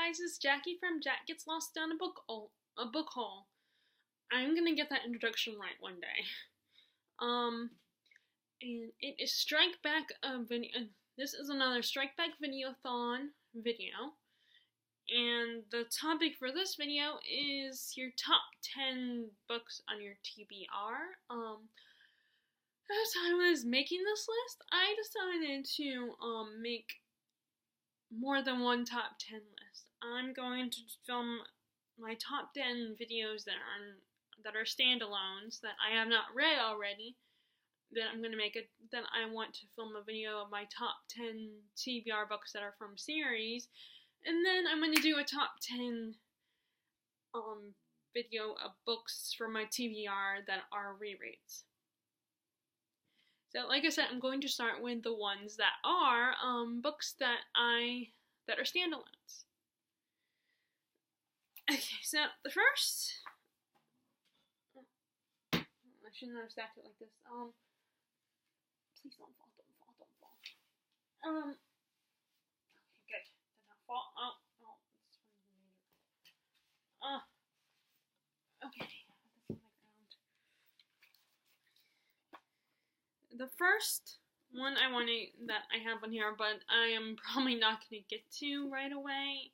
guys, it's Jackie from Jack Gets Lost Down a book hole. I'm gonna get that introduction right one day. And it is Strike Back video. This is another Strike Back Videothon video. And the topic for this video is your top 10 books on your TBR. As I was making this list, I decided to make more than one top 10 list. I'm going to film my top 10 videos that are standalones that I have not read already. Then I'm going to then I want to film a video of my top 10 TBR books that are from series. And then I'm going to do a top 10 video of books from my TBR that are rereads. So, like I said, I'm going to start with the ones that are books that are standalones. Okay, so the first, I shouldn't have stacked it like this. Please don't fall. Okay, good. Did not fall. Okay. The first one that I have on here, but I am probably not going to get to right away,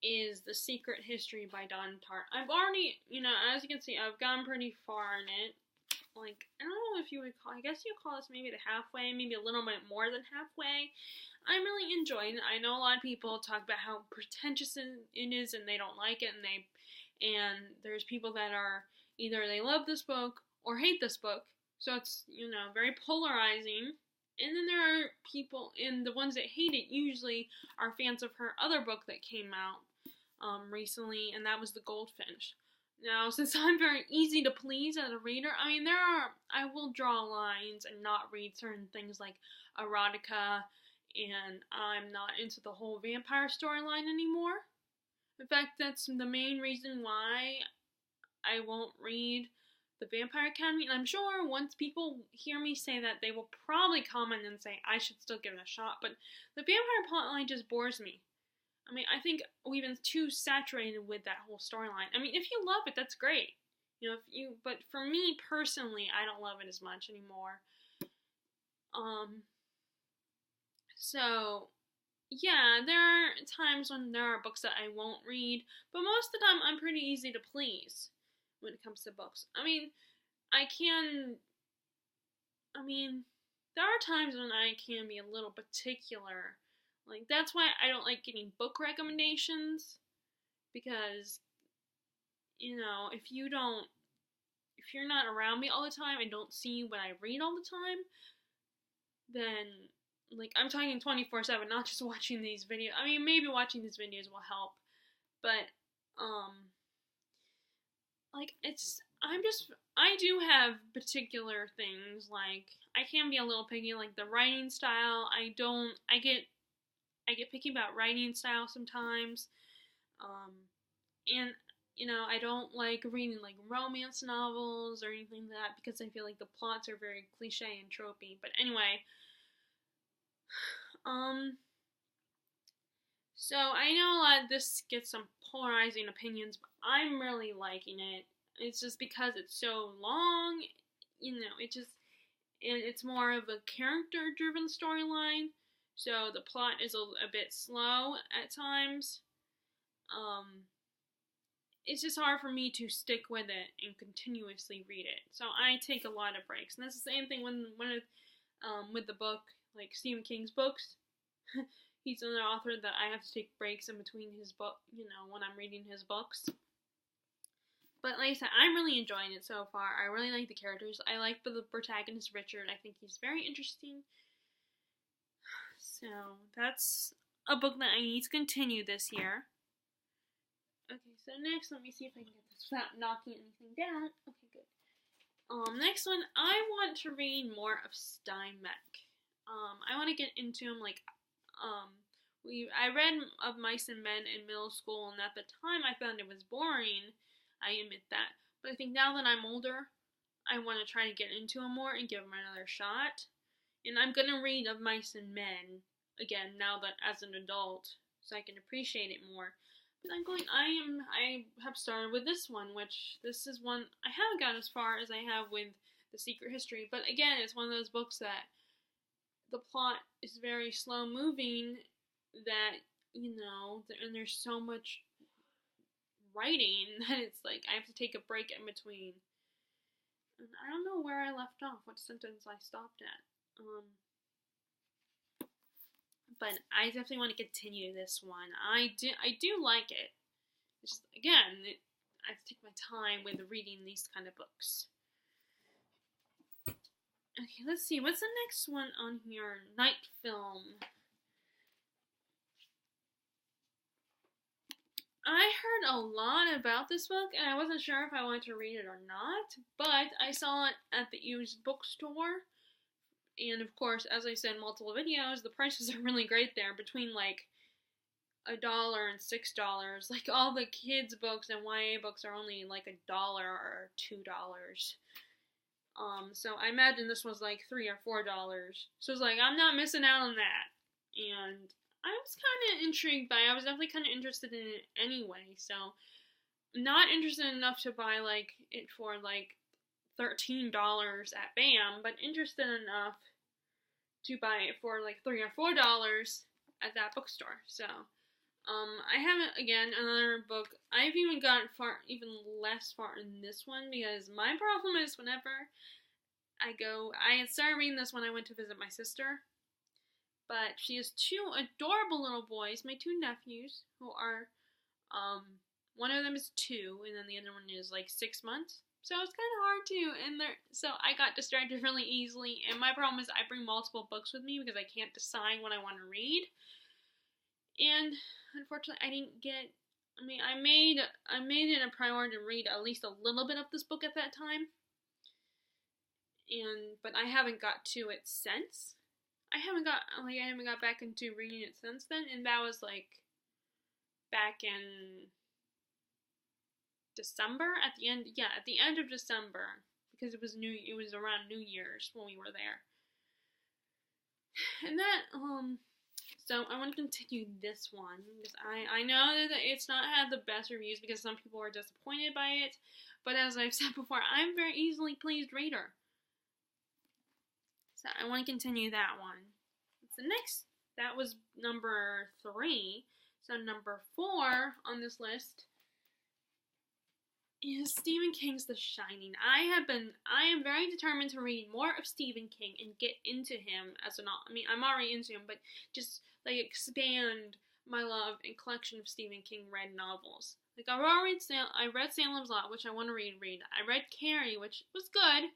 is The Secret History by Don Tartt. I've already, as you can see, I've gone pretty far in it. Like, I don't know if you would call, I guess you call this maybe the halfway, maybe a little bit more than halfway. I'm really enjoying it. I know a lot of people talk about how pretentious it is and they don't like it, and there's people that are, either they love this book or hate this book. So it's, very polarizing. And then there are people, and the ones that hate it usually are fans of her other book that came out recently, and that was The Goldfinch. Now, since I'm very easy to please as a reader, I will draw lines and not read certain things like erotica, and I'm not into the whole vampire storyline anymore. In fact, that's the main reason why I won't read The Vampire Academy, and I'm sure once people hear me say that, they will probably comment and say I should still give it a shot, but the vampire plotline just bores me. I mean, I think we've been too saturated with that whole storyline. I mean, if you love it, that's great. But for me personally, I don't love it as much anymore. So, yeah, there are times when there are books that I won't read, but most of the time I'm pretty easy to please when it comes to books. I mean, there are times when I can be a little particular. Like, that's why I don't like getting book recommendations, because, if you're not around me all the time and don't see what I read all the time, then, like, I'm talking 24/7, not just watching these videos. I mean, maybe watching these videos will help, but, I do have particular things, like, I can be a little picky, like the writing style. I get picky about writing style sometimes, and, I don't like reading, like, romance novels or anything like that, because I feel like the plots are very cliche and tropey, but anyway, so I know a lot of this gets some polarizing opinions, but I'm really liking it. It's just because it's so long, it's more of a character-driven storyline, so the plot is a bit slow at times. It's just hard for me to stick with it and continuously read it, so I take a lot of breaks, and that's the same thing with the book, like Stephen King's books. He's another author that I have to take breaks in between his book, when I'm reading his books. But like I said, I'm really enjoying it so far. I really like the characters. I like the protagonist, Richard. I think he's very interesting. So, that's a book that I need to continue this year. Okay, so next, let me see if I can get this without knocking anything down. Okay, good. Next one, I want to read more of Steinbeck. I want to get into him, I read Of Mice and Men in middle school, and at the time I found it was boring. I admit that. But I think now that I'm older, I want to try to get into him more and give him another shot. And I'm going to read Of Mice and Men again now that as an adult, so I can appreciate it more. I have started with this one, which this is one I haven't gotten as far as I have with The Secret History, but again, it's one of those books that the plot is very slow moving, that, and there's so much writing that it's like I have to take a break in between. And I don't know where I left off, what sentence I stopped at. But I definitely want to continue this one. I do like it. It's just, again, I have to take my time with reading these kind of books. Okay, let's see. What's the next one on here? Night Film. I heard a lot about this book, and I wasn't sure if I wanted to read it or not, but I saw it at the used bookstore, and of course, as I said in multiple videos, the prices are really great there, between like $1 and $6. Like, all the kids' books and YA books are only like $1 or $2. So I imagine this was like $3 or $4. So it's like, I'm not missing out on that, and I was kind of intrigued by it. I was definitely kind of interested in it anyway, so not interested enough to buy like it for like $13 at BAM, but interested enough to buy it for like $3 or $4 at that bookstore. So I haven't, again, another book. I've even gotten even less far in this one, because my problem is whenever I had started reading this when I went to visit my sister. But she has two adorable little boys, my two nephews, who are, one of them is 2, and then the other one is like 6 months. So it's kind of hard so I got distracted really easily, and my problem is I bring multiple books with me because I can't decide what I want to read. And unfortunately, I didn't get, I made it a priority to read at least a little bit of this book at that time. But I haven't got to it since. I haven't got back into reading it since then, and that was like back in December, at the end of December, because it was around New Year's when we were there. And that so I want to continue this one, because I know that it's not had the best reviews because some people are disappointed by it, but as I've said before, I'm a very easily pleased reader. So I want to continue that one. That was number 3. So number 4 on this list is Stephen King's The Shining. I am very determined to read more of Stephen King and get into him as an author. I'm already into him, but just like expand my love and collection of Stephen King read novels. Like, I read Salem's Lot, which I want to read. I read Carrie, which was good.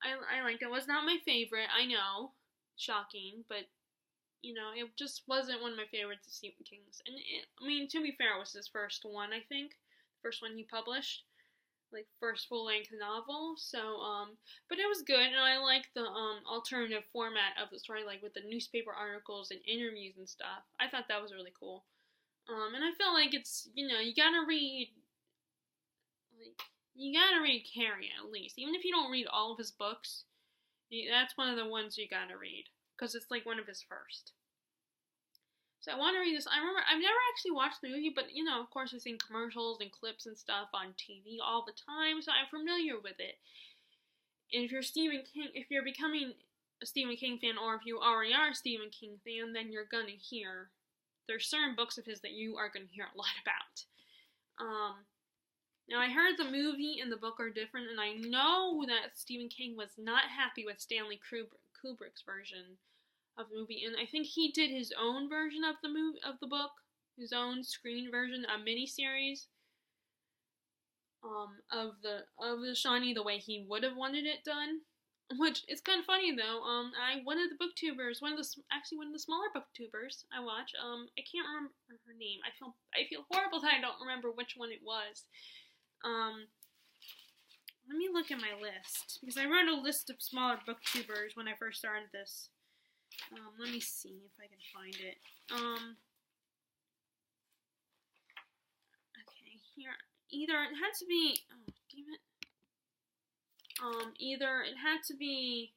I liked it. It was not my favorite, I know. Shocking, but, it just wasn't one of my favorites of Stephen King's. And, to be fair, it was his first one, I think. First one he published. Like, first full-length novel. So, but it was good, and I liked the, alternative format of the story, like, with the newspaper articles and interviews and stuff. I thought that was really cool. And I feel like it's, you gotta read Carrie, at least. Even if you don't read all of his books, that's one of the ones you gotta read, because it's like one of his first. So I want to read this. I remember, I've never actually watched the movie, but, of course I've seen commercials and clips and stuff on TV all the time, so I'm familiar with it. And if you're becoming a Stephen King fan, or if you already are a Stephen King fan, then you're gonna hear, there's certain books of his that you are gonna hear a lot about. Now, I heard the movie and the book are different, and I know that Stephen King was not happy with Stanley Kubrick's version of the movie, and I think he did his own version of the book, his own screen version, a miniseries of the Shining the way he would have wanted it done. Which is kind of funny though. One of the booktubers, one of the smaller booktubers I watch, I can't remember her name. I feel horrible that I don't remember which one it was. Let me look at my list, because I wrote a list of smaller booktubers when I first started this. Let me see if I can find it. Okay, here. Either it had to be, oh, damn it. Either it had to be,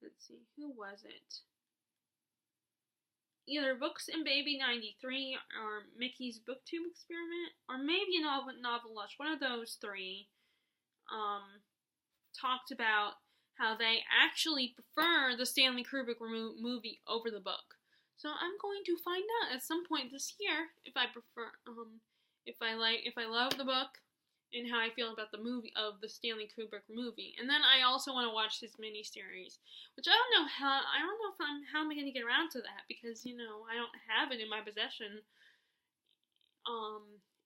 let's see, who was it? either Books and Baby 93 or Mickey's Booktube Experiment, or maybe a novel Lush. One of those three talked about how they actually prefer the Stanley Kubrick movie over the book. So I'm going to find out at some point this year if I prefer, if I love the book and how I feel about the movie of the Stanley Kubrick movie. And then I also want to watch his miniseries, which I don't know how I'm going to get around to that, because I don't have it in my possession.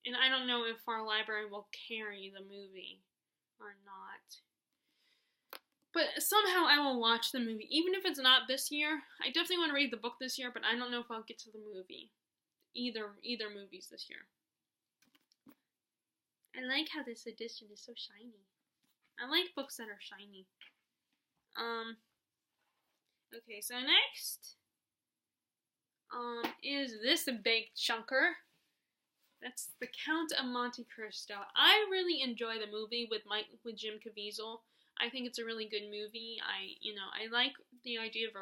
And I don't know if our library will carry the movie or not. But somehow I will watch the movie, even if it's not this year. I definitely want to read the book this year, but I don't know if I'll get to the movie. Either movies this year. I like how this edition is so shiny. I like books that are shiny. Okay, so next is this big chunker. That's The Count of Monte Cristo. I really enjoy the movie with Jim Caviezel. I think it's a really good movie. I like the idea of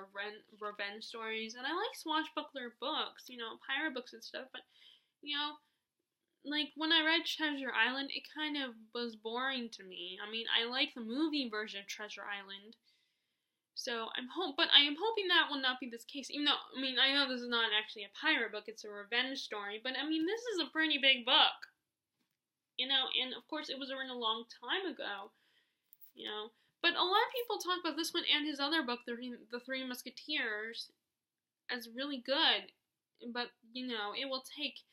revenge stories, and I like swashbuckler books, pirate books and stuff, but, like, when I read Treasure Island, it kind of was boring to me. I mean, I like the movie version of Treasure Island, so I am hoping that will not be this case, even though, I know this is not actually a pirate book, it's a revenge story, but, this is a pretty big book, and of course it was written a long time ago, but a lot of people talk about this one and his other book, The Three Musketeers, as really good, but, it will take,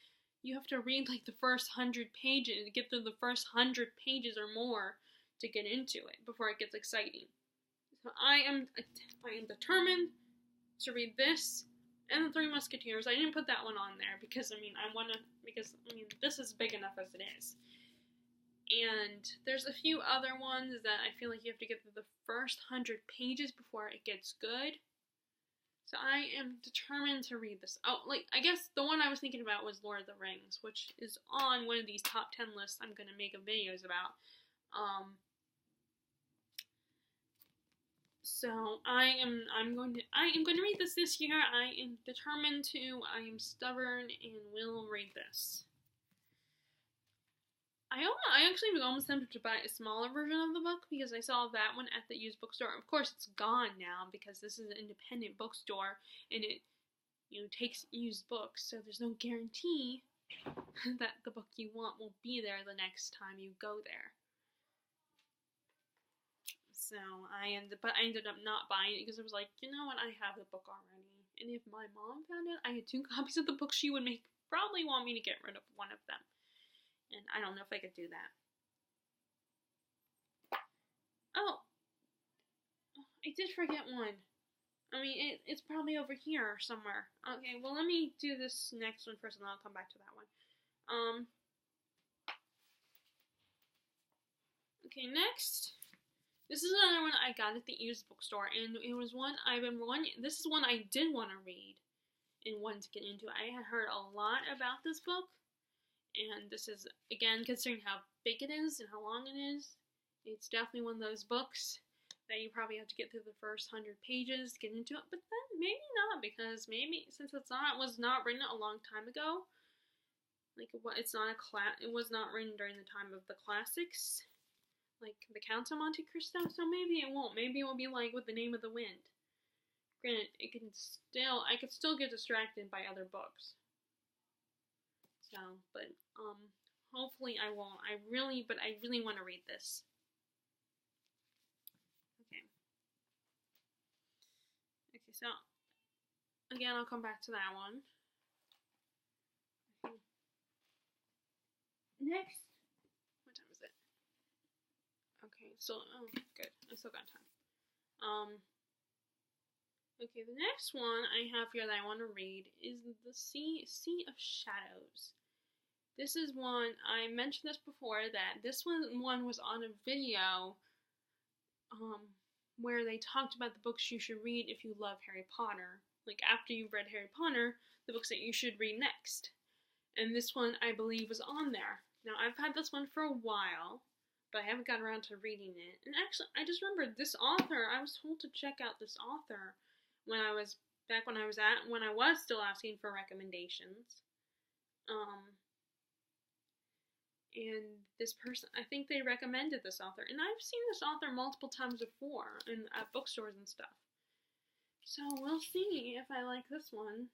you have to read, like, the first 100 pages, get through the first 100 pages or more to get into it, before it gets exciting. So I am determined to read this and The Three Musketeers. I didn't put that one on there, because, this is big enough as it is. And there's a few other ones that I feel like you have to get through the first 100 pages before it gets good. So I am determined to read this. Oh, I guess the one I was thinking about was Lord of the Rings, which is on one of these top 10 lists I'm going to make videos about. So I am going to read this year. I am determined to. I am stubborn and will read this. I actually was almost tempted to buy a smaller version of the book, because I saw that one at the used bookstore. Of course, it's gone now, because this is an independent bookstore, and it, takes used books, so there's no guarantee that the book you want will be there the next time you go there. So I ended up not buying it, because I was like, you know what, I have the book already, and if my mom found it, I had 2 copies of the book, she would probably want me to get rid of one of them. And I don't know if I could do that. Oh, I did forget one. It's probably over here somewhere. Okay, well, let me do this next one first, and then I'll come back to that one. Okay, next. This is another one I got at the used bookstore, and it was one this is one I did want to read and wanted to get into. I had heard a lot about this book. And this is, again, considering how big it is and how long it is, it's definitely one of those books that you probably have to get through the first 100 pages to get into it. But then maybe not, because maybe since was not written a long time ago, like it was not written during the time of the classics, like The Count of Monte Cristo. So maybe it won't. Maybe it will be like With the Name of the Wind. Granted, I could still get distracted by other books. So, but, hopefully I won't. I really want to read this. Okay, so, again, I'll come back to that one. Next, what time is it? Okay, so, oh, good, I still got time. Okay, the next one I have here that I want to read is The Sea of Shadows. This is one, I mentioned this before, that this one was on a video, where they talked about the books you should read if you love Harry Potter. Like, after you've read Harry Potter, the books that you should read next. And this one, I believe, was on there. Now, I've had this one for a while, but I haven't gotten around to reading it. And actually, I just remembered this author, I was told to check out this author when I was back when I was still asking for recommendations. And this person, I think they recommended this author, and I've seen this author multiple times before at bookstores and stuff. So we'll see if I like this one.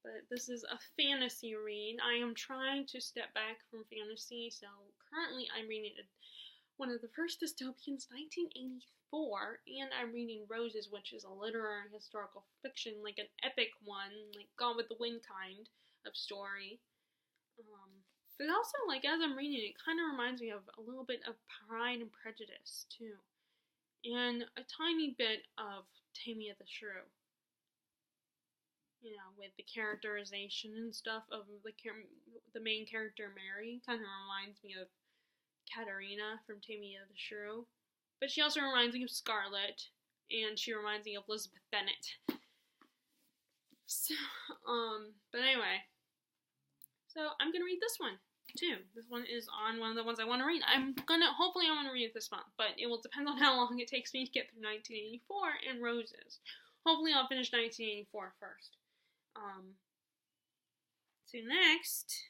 But this is a fantasy read. I am trying to step back from fantasy, so currently I'm reading one of the first dystopians, 1984, and I'm reading Roses, which is a literary historical fiction, like an epic one, like Gone with the Wind kind of story. But also, like, as I'm reading it, kind of reminds me of a little bit of Pride and Prejudice, too. And a tiny bit of Taming of the Shrew. You know, with the characterization and stuff of the main character, Mary, kind of reminds me of Katerina from Taming of the Shrew. But she also reminds me of Scarlet, and she reminds me of Elizabeth Bennet. So, but anyway. So, I'm gonna read this one, too. This one is on one of the ones I want to read. Hopefully I want to read it this month, but it will depend on how long it takes me to get through 1984 and Roses. Hopefully I'll finish 1984 first. So next,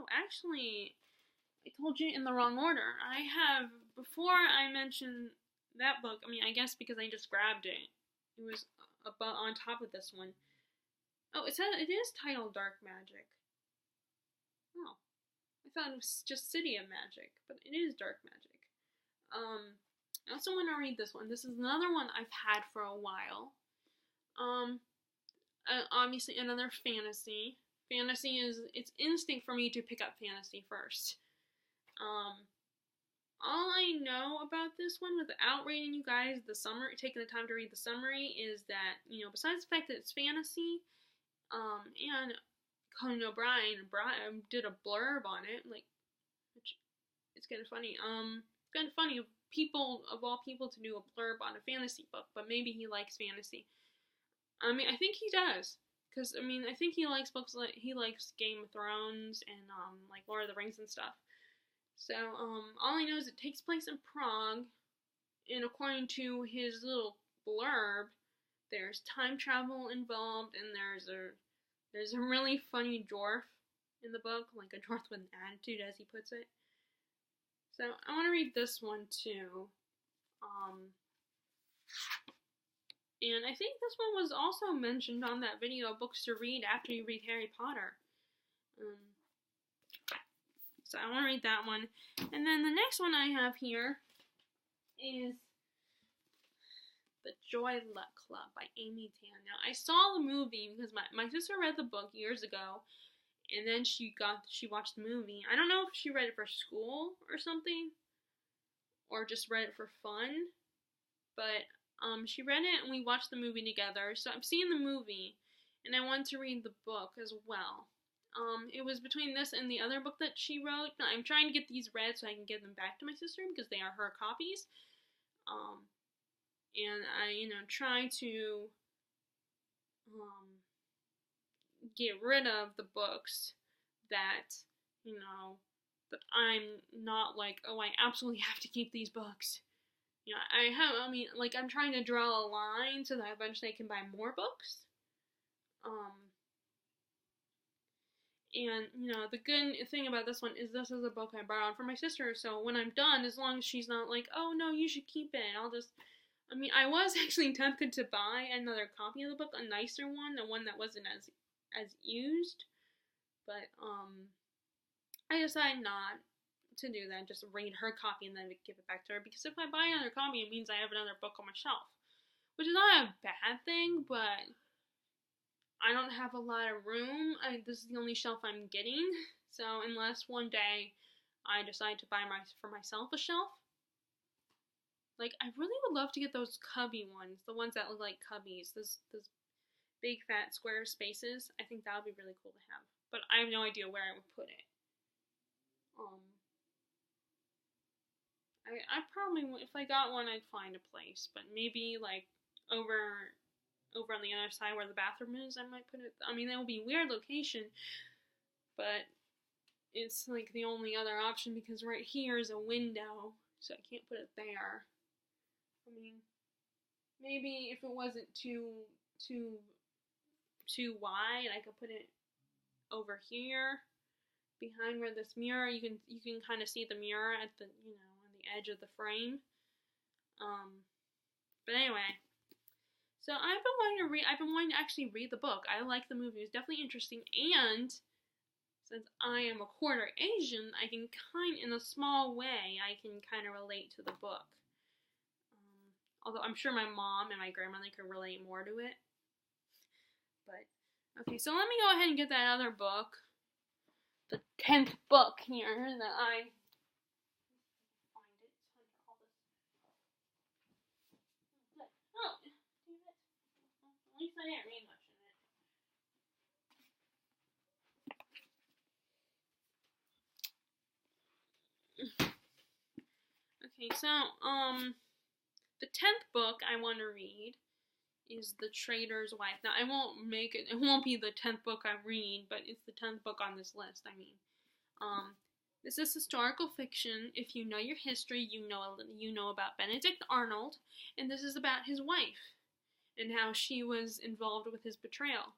actually, I told you in the wrong order. Before I mentioned that book, I guess because I just grabbed it, it was on top of this one. Oh, it is titled Dark Magic. Oh, I thought it was just City of Magic, but it is Dark Magic. I also want to read this one. This is another one I've had for a while. Obviously another fantasy. Fantasy it's instinct for me to pick up fantasy first. All I know about this one, without reading you guys taking the time to read the summary, is that, besides the fact that it's fantasy, and Conan O'Brien did a blurb on it, which it's kind of funny. It's kind of funny of all people to do a blurb on a fantasy book, but maybe he likes fantasy. I think he does, because I think he likes books he likes Game of Thrones and like Lord of the Rings and stuff. So all I know is it takes place in Prague, and according to his little blurb, there's time travel involved, and there's a really funny dwarf in the book, like a dwarf with an attitude, as he puts it. So I want to read this one too. And I think this one was also mentioned on that video, books to read after you read Harry Potter. So I want to read that one. And then the next one I have here is The Joy Luck Club by Amy Tan. Now, I saw the movie because my sister read the book years ago, and then she watched the movie. I don't know if she read it for school or something, or just read it for fun, but she read it and we watched the movie together. So I've seen the movie, and I wanted to read the book as well. It was between this and the other book that she wrote. I'm trying to get these read so I can give them back to my sister because they are her copies. And I, try to get rid of the books that, that I'm not like, oh, I absolutely have to keep these books. I'm trying to draw a line so that eventually I can buy more books. And, the good thing about this one is this is a book I borrowed from my sister, so when I'm done, as long as she's not like, oh, no, you should keep it, I was actually tempted to buy another copy of the book, a nicer one, the one that wasn't as used, but, I decided not to do that, just read her copy and then give it back to her, because if I buy another copy, it means I have another book on my shelf, which is not a bad thing, but I don't have a lot of room. This is the only shelf I'm getting, so unless one day I decide to buy for myself a shelf, I really would love to get those cubby ones, the ones that look like cubbies, those big fat square spaces. I think that would be really cool to have, but I have no idea where I would put it. I probably, if I got one, I'd find a place, but maybe over on the other side where the bathroom is, I might put it. That would be a weird location, but it's like the only other option because right here is a window, so I can't put it there. I mean, maybe if it wasn't too wide, I could put it over here behind where this mirror, you can kind of see the mirror at the, you know, on the edge of the frame. But anyway, so I've been wanting to actually read the book. I like the movie. It's definitely interesting, and since I am a quarter Asian, I can in a small way, I can kind of relate to the book. Although I'm sure my mom and my grandmother could relate more to it. But, okay, so let me go ahead and get that other book. The 10th book here that I find it. Oh, damn it. At least I didn't read much in it. Okay, so, the 10th book I want to read is The Trader's Wife. Now, I won't make it, it won't be the 10th book I read, but it's the 10th book on this list, I mean. This is historical fiction. If you know your history, you know about Benedict Arnold, and this is about his wife, and how she was involved with his betrayal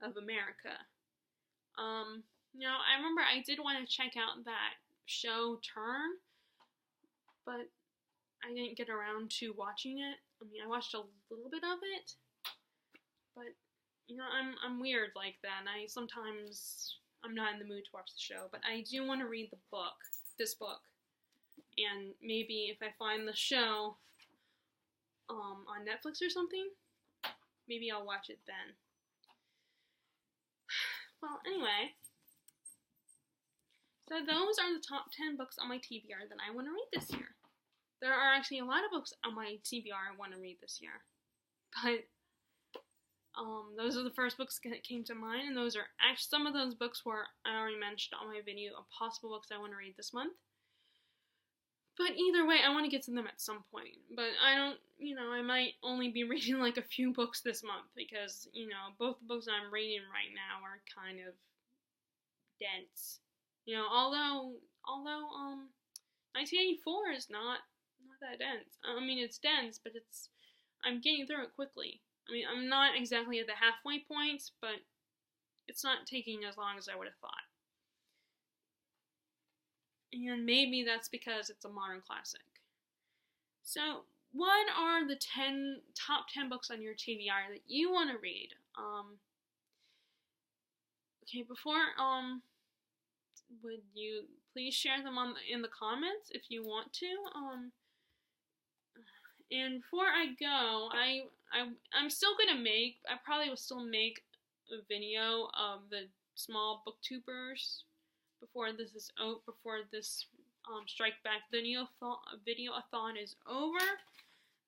of America. Now, I remember I did want to check out that show, Turn, but I didn't get around to watching it. I mean, I watched a little bit of it, but, you know, I'm weird like that, and I'm not in the mood to watch the show, but I do want to read this book, and maybe if I find the show, on Netflix or something, maybe I'll watch it then. Well, anyway, so those are the top 10 books on my TBR that I want to read this year. There are actually a lot of books on my TBR I want to read this year, but those are the first books that came to mind, and those are actually some of those books were I already mentioned on my video of possible books I want to read this month. But either way, I want to get to them at some point. But I don't, you know, I might only be reading like a few books this month because, you know, both the books I'm reading right now are kind of dense. You know, although 1984 is not that dense. I mean, it's dense, but I'm getting through it quickly. I mean, I'm not exactly at the halfway points, but it's not taking as long as I would have thought. And maybe that's because it's a modern classic. So, what are the top 10 books on your TBR that you want to read? Okay, before, would you please share them in the comments if you want to? And before I go, I'm still gonna I probably will still make a video of the small booktubers before this Strike Back video-a-thon is over.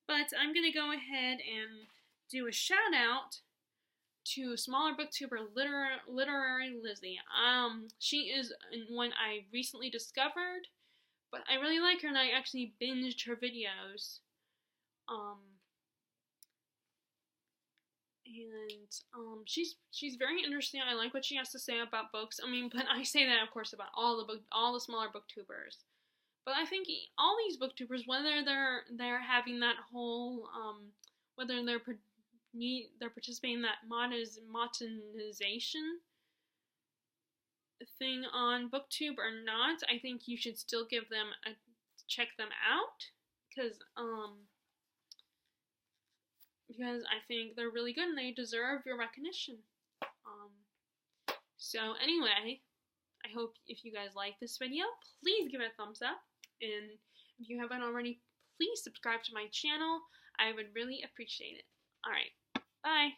But I'm gonna go ahead and do a shout out to smaller booktuber Literary Lizzie. She is one I recently discovered, but I really like her and I actually binged her videos. She's very interesting. I like what she has to say about books. I mean, but I say that of course about all the smaller booktubers. But I think all these booktubers, whether they're having that whole whether they're participating in that monetization thing on BookTube or not, I think you should still check them out because I think they're really good and they deserve your recognition. So anyway, I hope if you guys like this video, please give it a thumbs up, and if you haven't already, please subscribe to my channel. I would really appreciate it. Alright, bye!